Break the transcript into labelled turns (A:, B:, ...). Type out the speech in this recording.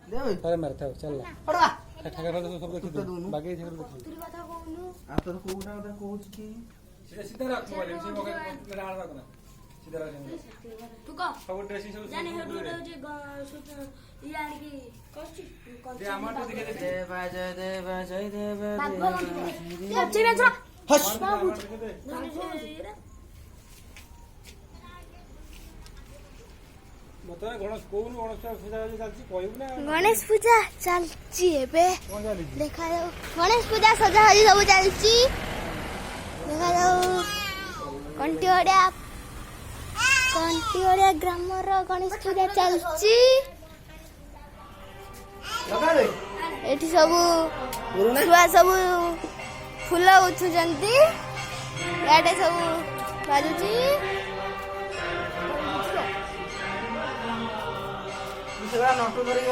A: अरे मरता चल
B: पड़ा
A: ठाकर सब देखि बाकी ठाकर देखि
B: तू कथा कहनु आ तो कोउटा कथा कहूछ की
A: सीधा रख मोबाइल से मगे मेरा आड़ रखना सीधा रख
B: तू कह
A: सब ड्रेसिंग सब
B: जाने हेडू जे यार की कष्ट
A: दे हमर तो दिखे
B: दे बाजय
A: हस बता गणेश कोन गणेश पूजा चलछि कहबु ना
C: गणेश पूजा चलछि एबे
A: कोन चली
C: देखा जाऊ गणेश पूजा सजा हजी सब चलछि देखा जाऊ कंटिओडिया ग्रामर गणेश पूजा चलछि
B: लगा रे
C: एठी सब छुआ सब फूल उछुचंती याडे सब बाजुची
B: सेवा नटो धरि